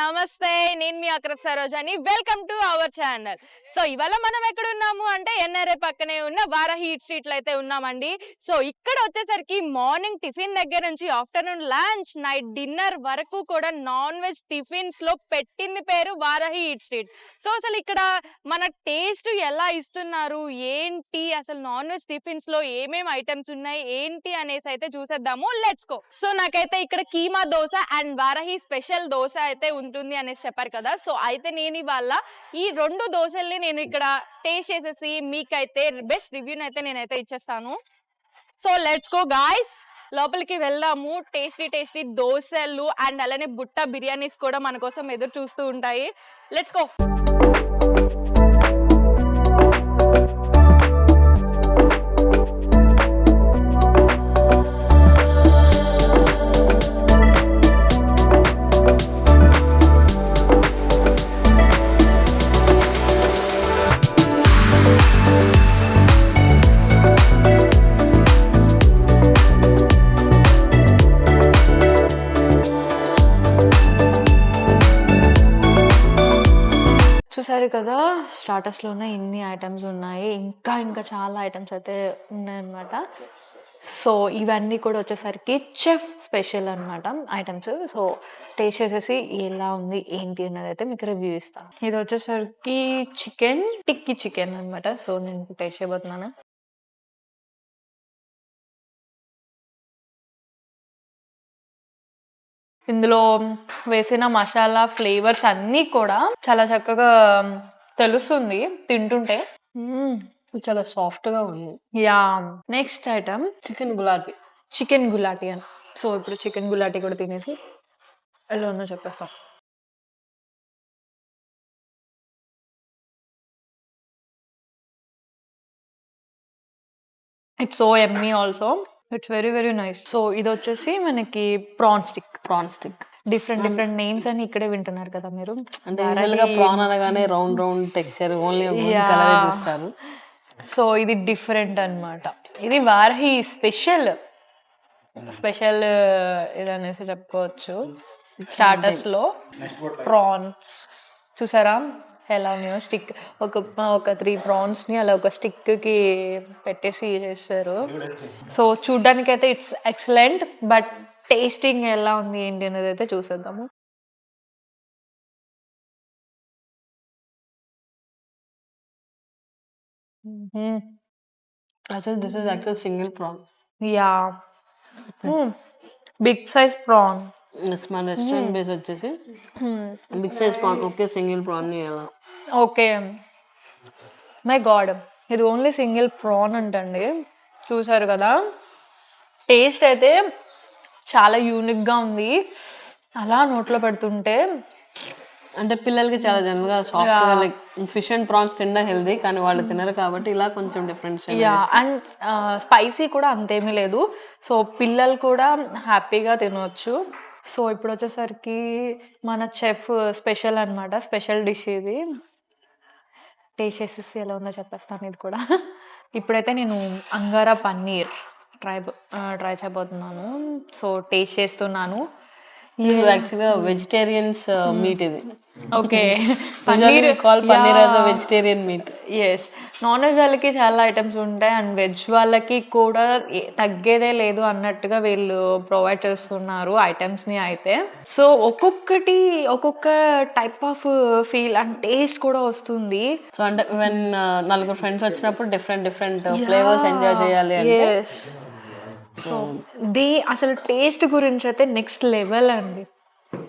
నమస్తే, నేను మీ అక్రత్ Sarojini. Welcome to our channel. So ఇవాళ మనం ఎక్కడ ఉన్నాము అంటే ఎన్ఆర్ఏ పక్కనే ఉన్న వారాహి ఈట్ స్ట్రీట్ లో అయితే ఉన్నామండి. సో ఇక్కడ వచ్చేసరికి మార్నింగ్ టిఫిన్ దగ్గర నుంచి ఆఫ్టర్నూన్ లంచ్, నైట్ డిన్నర్ వరకు కూడా నాన్ వెజ్ టిఫిన్స్ లో పెట్టింది పేరు వారాహి ఈట్ స్ట్రీట్. సో అసలు ఇక్కడ మన టేస్ట్ ఎలా ఇస్తున్నారు, ఏంటి, అసలు నాన్ వెజ్ టిఫిన్స్ లో ఏమేమి ఐటమ్స్ ఉన్నాయి ఏంటి అనేసి అయితే చూసేద్దాము. Let's go. సో నాకైతే ఇక్కడ కీమా దోశ అండ్ వారాహి స్పెషల్ దోశ అయితే ఉంటుంది అనేసి చెప్పారు కదా. సో అయితే నేను ఇవాళ ఈ రెండు దోశల్ని నేను ఇక్కడ టేస్ట్ చేసేసి మీకైతే బెస్ట్ రివ్యూని అయితే నేనైతే ఇచ్చేస్తాను. సో లెట్స్ గో గాయ్స్, లోపలికి వెళ్దాము. టేస్టీ దోశలు అండ్ అలానే బుట్ట బిర్యానీస్ కూడా మన కోసం ఎదురు చూస్తూ ఉంటాయి. Let's go. చూసారు కదా, స్టార్టర్స్లోనే ఇన్ని ఐటమ్స్ ఉన్నాయి, ఇంకా చాలా ఐటమ్స్ అయితే ఉన్నాయన్నమాట. సో ఇవన్నీ కూడా వచ్చేసరికి చెఫ్ స్పెషల్ అనమాట ఐటమ్స్. సో టేస్ట్ చేసేసి ఎలా ఉంది ఏంటి అన్నది అయితే మీకు రివ్యూ ఇస్తాను. ఇది వచ్చేసరికి చికెన్ టిక్కీ చికెన్ అనమాట. సో నేను టేస్ట్ చేయబోతున్నాను. ఇందులో వేసిన మసాలా ఫ్లేవర్స్ అన్నీ కూడా చాలా చక్కగా తెలుస్తుంది తింటుంటే. చాలా సాఫ్ట్ గా ఉంది. Yeah, next item chicken Gulati అని. సో ఇప్పుడు చికెన్ గులాటి కూడా తినేసి ఎలా ఉందో చెప్పేస్తాం. It's so yummy also. It's very very nice. So ఇది వచ్చేసి మనకి ప్రాన్ స్టిక్. డిఫరెంట్ నేమ్స్ అని ఇక్కడే వింటున్నారు కదా మీరు. అంటే ప్రాన్ అనగానే రౌండ్ టెక్స్చర్ ఓన్లీ కలర్ చూస్తారు. సో ఇది డిఫరెంట్ అన్నమాట. ఇది వారాహి స్పెషల్ ఇది అనేసి చెప్పుకోవచ్చు. స్టార్టర్స్ లో ప్రాన్స్ చూసారా ఎలా ఉన్నాయో. స్టిక్ ఒక 3 ప్రాన్స్ ని అలా ఒక స్టిక్ కి పెట్టేసి చేస్తారు. సో చూడ్డానికి అయితే ఇట్స్ ఎక్సలెంట్, బట్ టేస్టింగ్ ఎలా ఉంది ఏంటి అనేది అయితే చూసేద్దాము. This is actually single prawn. Yeah, big size prawn. మన రెస్టారెంట్ బేస్ వచ్చేసి big size prawn. Okay, single prawn ఎలా? ఓకే, మై గాడ్, ఇది ఓన్లీ సింగిల్ ప్రాన్ అంటండి. చూసారు కదా, టేస్ట్ అయితే చాలా యూనిక్గా ఉంది. అలా నోట్లో పెడుతుంటే అంటే పిల్లలకి చాలా జనరల్గా సాఫ్ట్ గా లైక్ ఫిష్ అండ్ ప్రాన్స్ తినడం హెల్దీ, కానీ వాళ్ళు తినరు కాబట్టి ఇలా కొంచెం డిఫరెన్స్. యా, అండ్ స్పైసీ కూడా అంతేమీ లేదు. సో పిల్లలు కూడా హ్యాపీగా తినవచ్చు. సో ఇప్పుడు వచ్చేసరికి మన చెఫ్ స్పెషల్ అనమాట, స్పెషల్ డిష్ ఇది. టేస్ట్ చేసేసి ఎలా ఉందో చెప్పేస్తాను ఇది కూడా. ఇప్పుడైతే నేను అంగారా పన్నీర్ ట్రై చేయబోతున్నాను. సో టేస్ట్ చేస్తున్నాను. యాక్చువల్గా వెజిటేరియన్స్ మీట్ ఇది. Okay, paneer vegetarian meat. Yes, non veg వాళ్ళకి చాలా ఐటమ్స్ ఉంటాయి అండ్ వెజ్ వాళ్ళకి కూడా తగ్గేదే లేదు అన్నట్టుగా వీళ్ళు ప్రొవైడ్ చేస్తున్నారు ఐటమ్స్ని అయితే. సో ఒక్కొక్క type of feel and taste కూడా వస్తుంది. సో అంటే వెన్ నలుగురు ఫ్రెండ్స్ వచ్చినప్పుడు డిఫరెంట్ ఫ్లేవర్స్ ఎంజాయ్ చేయాలి అంటే. సో అసలు టేస్ట్ గురించి అయితే నెక్స్ట్ లెవెల్ అండి,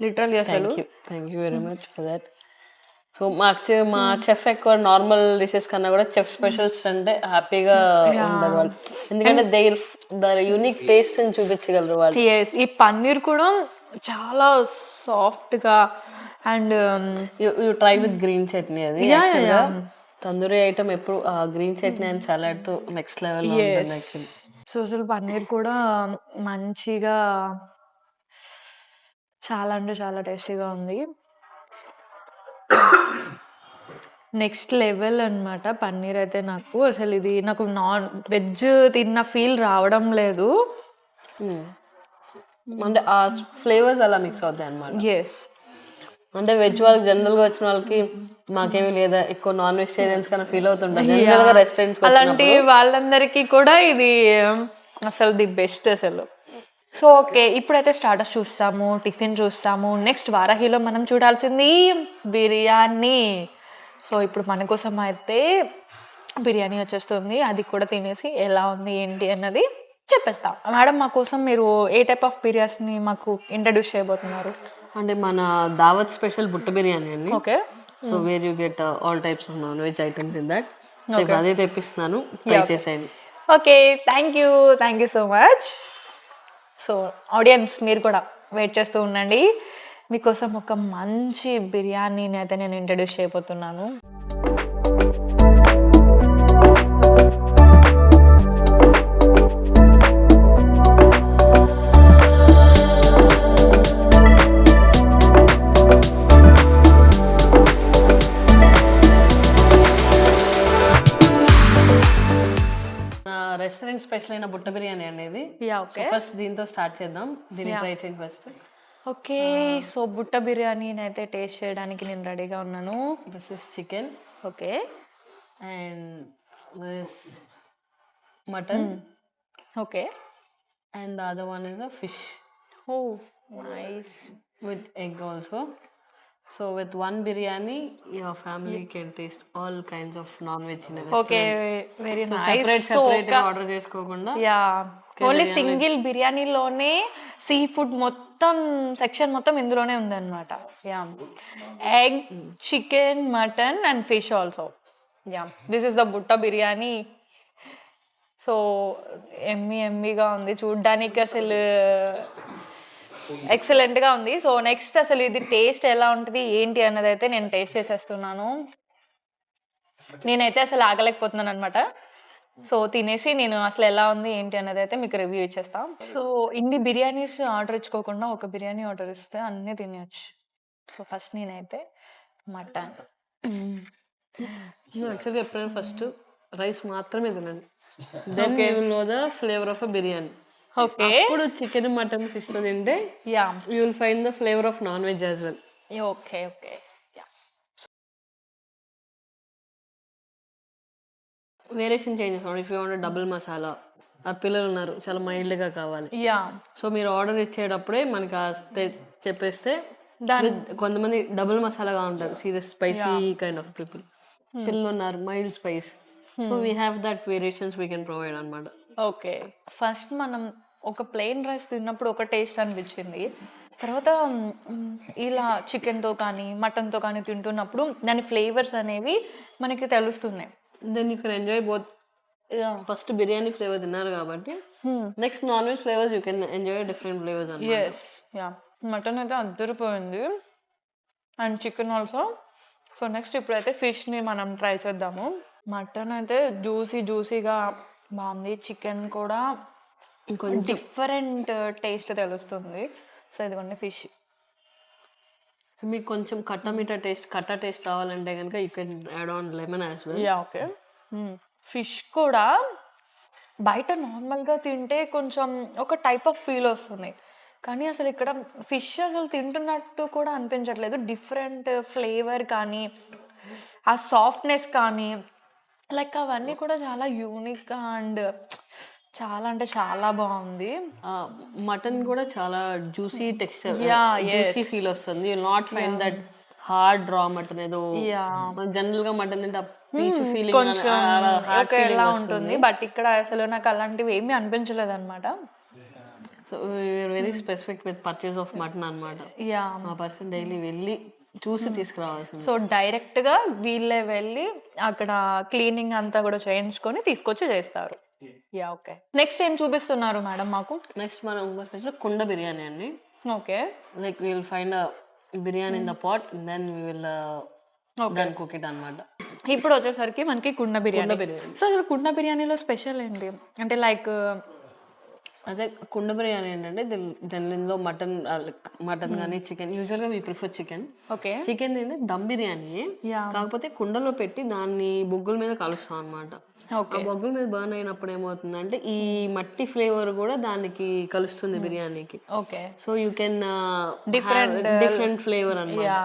లిటరల్లీ. అసలు thank you very much for that. So మా చెఫ్ ఎక్కువ నార్మల్ డిషెస్ కన్నా కూడా చెఫ్ స్పెషల్స్ అంటే హ్యాపీగా ఉంటారు వాళ్ళు, ఎందుకంటే దర్ యూనిక్ టేస్ట్ అని చూపించగలరు వాళ్ళు. ఈ పన్నీర్ కూడా చాలా సాఫ్ట్ గా and you try with green chutney. అది తందూరి ఐటమ్ ఎప్పుడు గ్రీన్ చట్నీ అండ్ సలాడ్ తో నెక్స్ట్ లెవెల్. సో అసలు పన్నీర్ కూడా మంచిగా చాలా అంటే చాలా టేస్టీగా ఉంది. నెక్స్ట్ లెవెల్ అనమాట పన్నీర్ అయితే. నాకు నాన్ వెజ్ తిన్న ఫీల్ రావడం లేదు. అంటే ఆ ఫ్లేవర్స్ అలా మిక్స్ అవుతాయి అన్నమాట. ఎస్, అంటే వెజ్ వాళ్ళకి జనరల్ గా వచ్చిన వాళ్ళకి మాకేమీ లేదా ఎక్కువ నాన్ వెజిటేరియన్స్ కన్నా ఫీల్ అవుతుంటారు జనరల్ గా రెస్టారెంట్స్ అలాంటి వాళ్ళందరికీ కూడా ఇది అసలు ది బెస్ట్ అసలు. సో ఓకే, ఇప్పుడైతే స్టార్టర్స్ చూస్తాము, టిఫిన్ చూస్తాము. నెక్స్ట్ వారాహిలో మనం చూడాల్సింది బిర్యానీ. సో ఇప్పుడు మన కోసం అయితే బిర్యానీ వచ్చేస్తుంది, అది కూడా తినేసి ఎలా ఉంది ఏంటి అన్నది చెప్పేస్తాం. మేడం, మా కోసం మీరు ఏ టైప్ ఆఫ్ బిర్యానీని మాకు ఇంట్రడ్యూస్ చేయబోతున్నారు? అంటే మన దావత్ స్పెషల్ బుట్ట బిర్యానీ అండి. Okay, so where you get all types of non veg items in that. So ఇప్పుడు అదే తెప్పిస్తున్నాను, ట్రై చేసేయండి. Okay, thank you so much. So audience మీరు కూడా వెయిట్ చేస్తూ ఉండండి, మీకోసం ఒక మంచి బిర్యానీని అయితే నేను ఇంట్రడ్యూస్ చేయబోతున్నాను. రెస్టారెంట్ స్పెషల్ అయిన బుట్ట బిర్యానీ అనేది. ఓకే, ఫస్ట్ దీంతో స్టార్ట్ చేద్దాం, దీన్ని ట్రై చేయండి ఫస్ట్. ఓకే. సో బుట్ట బిర్యానీని అయితే టేస్ట్ చేయడానికి నేను రెడీగా ఉన్నాను. This is chicken. Okay, and this mutton. Okay, and the other one is a fish. Oh nice. With egg also. So with one biryani, your family can taste all kinds of non-veg in a restaurant. Okay, very So nice. separate order చేసుకోకుండా yeah, only single బిర్యానీలోనే sea food మొత్తం section మొత్తం ఇందులోనే ఉందన్నమాట. Yeah, egg, chicken, mutton and fish also. Yeah, this is the Butta biryani. So ఎమ్మీగా ఉంది చూడ్డానికి, అసలు ఎక్సలెంట్గా ఉంది. సో నెక్స్ట్ అసలు ఇది టేస్ట్ ఎలా ఉంటుంది ఏంటి అన్నది అయితే నేను టేస్ట్ చేసేస్తున్నాను. నేనైతే అసలు ఆగలేకపోతున్నాను అనమాట. సో తినేసి నేను అసలు ఎలా ఉంది ఏంటి అన్నది అయితే మీకు రివ్యూ ఇచ్చేస్తాం. సో ఇన్ని బిర్యానీస్ ఆర్డర్ ఇచ్చుకోకుండా ఒక బిర్యానీ ఆర్డర్ ఇస్తే అన్నీ తినేయచ్చు. సో ఫస్ట్ నేనైతే మటన్. యాక్చువల్గా ఎప్పుడైనా ఫస్ట్ రైస్ మాత్రమే తినండి, then you will know the flavour of a biryani. Okay, ఇప్పుడు చికెన్, మటన్, ఫిష్ తో తింటే yeah, you will find the flavour of non veg as well. Okay, okay. Variation change చేసుకోండి. If you want double masala, ఆ పిల్లలు ఉన్నారు చాలా mild గా కావాలి, యా, సో మీరు ఆర్డర్ ఇచ్చేటప్పుడే మనకి చెప్పేస్తే దాని కొంతమంది డబుల్ మసాలాగా ఉంటారు, serious spicy kind of people. పిల్లలు ఉన్నారు mild spice, so we have that variations we can provide అనమాట. ఓకే, ఫస్ట్ మనం ఒక ప్లెయిన్ రైస్ తిన్నప్పుడు ఒక టేస్ట్ అనిపించింది, తర్వాత ఇలా చికెన్తో కానీ మటన్తో కానీ తింటున్నప్పుడు దాని ఫ్లేవర్స్ అనేవి మనకి తెలుస్తున్నాయి. Then you can enjoy both. First biryani flavour తిన్నారు కాబట్టి next non veg flavours you can enjoy different flavours అన్నమాట. ఎస్, యా, మటన్ అయితే అద్దరిపోయింది and chicken also. So next ఇప్పుడైతే ఫిష్ని మనం ట్రై చేద్దాము. మటన్ అయితే జ్యూసీగా బాగుంది, చికెన్ కూడా ఇంకొంచెం డిఫరెంట్ టేస్ట్ తెలుస్తుంది. సో ఇదిగోండి ఫిష్. మీకు కొంచెం కట్టా టేస్ట్ రావాలంటే కనుక you can add on lemon as well. Yeah, okay. Fish కూడా బయట నార్మల్గా తింటే కొంచెం ఒక టైప్ ఆఫ్ ఫీల్ వస్తుంది, కానీ అసలు ఇక్కడ ఫిష్ అసలు తింటున్నట్టు కూడా అనిపించట్లేదు. డిఫరెంట్ ఫ్లేవర్ కానీ ఆ సాఫ్ట్నెస్ కానీ లైక్ అవన్నీ కూడా చాలా యూనిక్ అండ్ చాలా అంటే చాలా బాగుంది. మటన్ కూడా చాలా juicy texture, Yeah, juicy yes. Feel వస్తుంది. You not find that hard raw mutton. ఏదో యా, జనరల్ గా మటన్ తింటే పీచు ఫీలింగ్ కొంచెం హార్డ్ ఒకేలా ఫీలింగ్ ఉంటుంది, బట్ ఇక్కడ అసలు నాకు అలాంటివి ఏమీ అనిపించలేదు అనమాట. So we are very specific with purchase of mutton అనమాట. యా, మా పర్సన్ డైలీ వెళ్ళి చూసి తీసుకురావాల్సింది. సో డైరెక్ట్గా వీళ్ళే వెళ్ళి అక్కడ క్లీనింగ్ అంతా కూడా చేయించుకొని తీసుకొచ్చి చేస్తారు. Yeah, okay. నెక్స్ట్ ఏం చూపిస్తున్నారు మేడం మాకు? నెక్స్ట్ మనం ఇంకో స్పెషల్ కుండ బిర్యానీ అండి. Okay, like we will find biryani in the pot, then we will then cook it అనమాట. ఇప్పుడు వచ్చేసరికి మనకి కుండ బిర్యానీ. సో అసలు కుండ బిర్యానీలో స్పెషల్ ఏంటి అంటే లైక్ అదే కుండ బిర్యానీ ఏంటంటే దీనిలో మటన్ కానీ చికెన్, యూజువల్గా we prefer chicken. Okay. Chicken ఏంటంటే దమ్ బిర్యానీ, కాకపోతే కుండలో పెట్టి దాన్ని బొగ్గుల మీద కలుస్తాం అనమాట. ఆ బొగ్గుల మీద బర్న్ అయినప్పుడు ఏమవుతుందంటే ఈ మట్టి ఫ్లేవర్ కూడా దానికి కలుస్తుంది బిర్యానీకి. Okay. So you can different flavour అనమాట.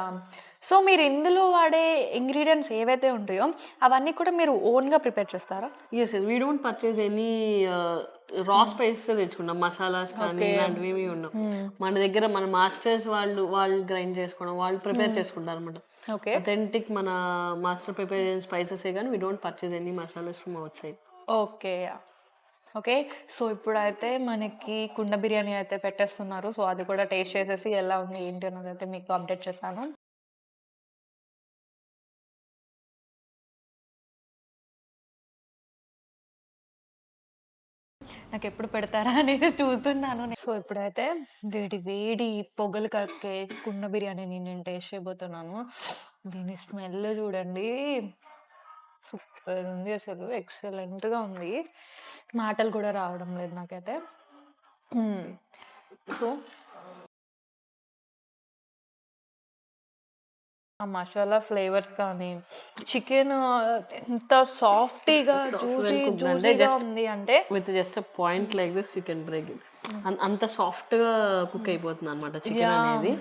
సో మీరు ఇందులో వాడే ఇంగ్రీడియంట్స్ ఏవైతే ఉంటాయో అవన్నీ కూడా మీరు ఓన్గా ప్రిపేర్ చేస్తారా? Yes we don't purchase any raw spices తెచ్చుకుంటాం, మసాలాస్ కానీ ఇలాంటివి ఏమి ఉండవు. మన దగ్గర మన మాస్టర్స్ వాళ్ళు గ్రైండ్ చేసుకోవడం, వాళ్ళు ప్రిపేర్ చేసుకుంటారు అనమాట. ఓకే. అథెంటిక్ మన మాస్టర్ ప్రిపేర్ చేసిన స్పైసెస్ కానీ we don't purchase any masalas from out side. Okay. Okay. So ఇప్పుడైతే మనకి కుండ బిర్యానీ అయితే పెట్టేస్తున్నారు. సో అది కూడా టేస్ట్ చేసేసి ఎలా ఉంది ఏంటి అన్నది అయితే మీకు అప్డేట్ చేస్తాను. నాకు ఎప్పుడు పెడతారా అనేది చూస్తున్నాను. సో ఇప్పుడైతే వేడి వేడి పొగలు కక్కే కుండ బిర్యానీని నేను టేస్ట్ చేయబోతున్నాను. దీని స్మెల్ చూడండి, సూపర్ ఉంది అసలు, ఎక్సలెంట్గా ఉంది. మాటలు కూడా రావడం లేదు నాకైతే. సో ఆ మసాలా ఫ్లేవర్ కానీ చికెన్ ఎంత సాఫ్టీగా జ్యూసీగా ఉంది అంటే with just point like this you can break it. అంత సాఫ్ట్గా కుక్ అయిపోతుంది అనమాట చికెన్ అనేది.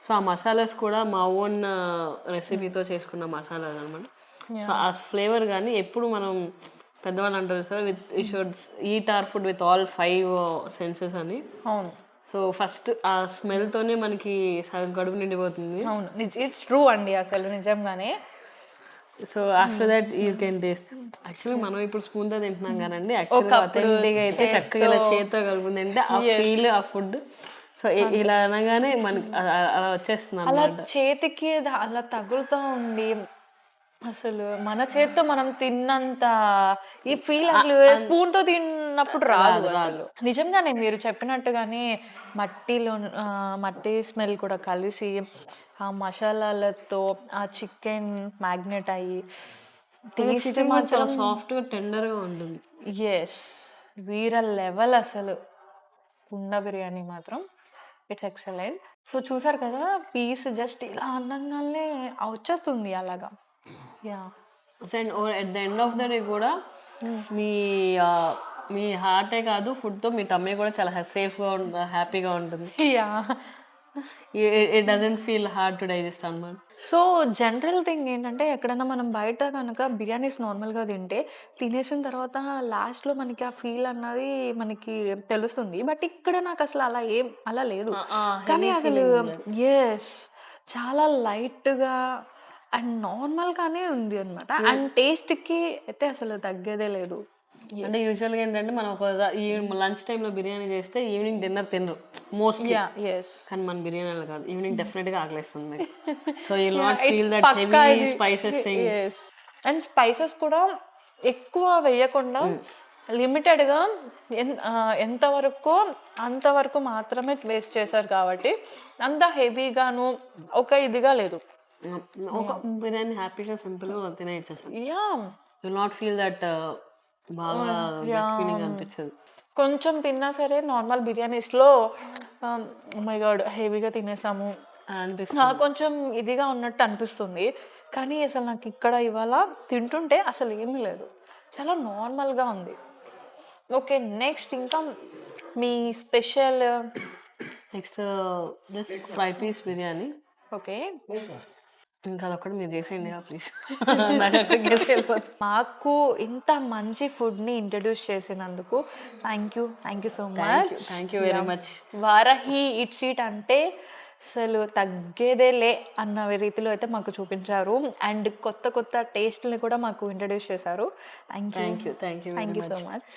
సో ఆ మసాలాస్ కూడా మా ఓన్ రెసిపీతో చేసుకున్న మసాలాలు అనమాట. సో ఆ ఫ్లేవర్ కానీ ఎప్పుడు మనం పెద్దవాళ్ళు అంటారు sir you should eat our food with all 5 senses అని. అవును. సో ఫస్ట్ ఆ స్మెల్ తోనే మనకి సగం కడుపు నిండిపోతుంది. అవును, ఇట్స్ ట్రూ అండి, అసలు నిజంగానే. So after that you can taste. Actually మనం ఇప్పుడు స్పూన్ తో తింటున్నాం కానండి, యాక్చువల్గా అథెంటిక్ అయితే చక్కగా ఇలా చేతితో కలుపుతుంది అంటే ఆ ఫీల్, ఆ ఫుడ్. సో ఇలా అనగానే మనకి అలా వచ్చేస్తుంది అలా అన్నమాట. చేతికి అలా తగులుతూ ఉండి అసలు మన చేతితో మనం తిన్నంత ఈ ఫీల్ అసలు స్పూన్ తో తిన్నప్పుడు రాదు అసలు. నిజంగానే మీరు చెప్పినట్టుగానే మట్టి స్మెల్ కూడా కలిసి ఆ మసాలాలతో ఆ చికెన్ మ్యాగ్నెట్ అయ్యి టేస్ట్ మాత్రం సాఫ్ట్ గా టెండర్ గా ఉంటుంది. ఎస్, వీర లెవెల్ అసలు కుండ బిర్యానీ మాత్రం ఇట్స్ ఎక్సలెంట్. సో చూసారు కదా, పీస్ జస్ట్ ఇలా అనగానే వచ్చేస్తుంది అలాగా. And at the end of the day కూడా మీ హార్టే కాదు, ఫుడ్ తో మీ టమ్మీ కూడా చాలా సేఫ్ గా హ్యాపీగా ఉంటుంది. It doesn't feel hard to digest అన్నమాట. సో జనరల్ థింగ్ ఏంటంటే ఎక్కడైనా మనం బయట కనుక బిర్యానీస్ నార్మల్గా తింటే తినేసిన తర్వాత లాస్ట్లో మనకి ఆ ఫీల్ అన్నది మనకి తెలుస్తుంది. బట్ ఇక్కడ నాకు అసలు అలా లేదు. కానీ అసలు ఎస్, చాలా లైట్గా అండ్ నార్మల్గానే ఉంది అనమాట. అండ్ టేస్ట్కి అయితే అసలు తగ్గేదే లేదు. అంటే యూజువల్గా ఏంటంటే మనం ఒక లంచ్ టైంలో బిర్యానీ చేస్తే ఈవినింగ్ డిన్నర్ తినరు మోస్ట్లీ. కానీ మన బిర్యానీలో కాదు, ఈవినింగ్ డెఫినెట్ గా ఆకలిస్తుంది. So you will not feel that heavy spices thing. And spices కూడా ఎక్కువ వేయకుండా లిమిటెడ్గా ఎంతవరకు అంతవరకు మాత్రమే వేస్ట్ చేశారు కాబట్టి అంత హెవీగాను ఒక ఇదిగా లేదు. ఒక బిర్యానీ హ్యాపీగా సింపుల్ గా తినేయచ్చు. Yeah, you will not feel that బాగా ఫీలింగ్ అనిపించదు. కొంచెం తిన్నా సరే నార్మల్ బిర్యానీస్లో మై గాడ్ హెవీగా తినేసాము అనిపిస్తుంది, కొంచెం ఇదిగా ఉన్నట్టు అనిపిస్తుంది. కానీ అసలు నాకు ఇక్కడ ఇవాళ తింటుంటే అసలు ఏమీ లేదు, చాలా నార్మల్గా ఉంది. ఓకే, నెక్స్ట్ ఇంకా మీ special next fry piece biryani. Okay, ఇంకా అదొక్కటి మీరు చేసేయండి ప్లీజ్. మాకు ఇంత మంచి ఫుడ్ని ఇంట్రడ్యూస్ చేసినందుకు thank you so much. Thank you very much. Varahi eat street అంటే అసలు తగ్గేదేలే అన్న రీతిలో అయితే మాకు చూపించారు. అండ్ కొత్త టేస్ట్ని కూడా మాకు ఇంట్రడ్యూస్ చేశారు. Thank you so much.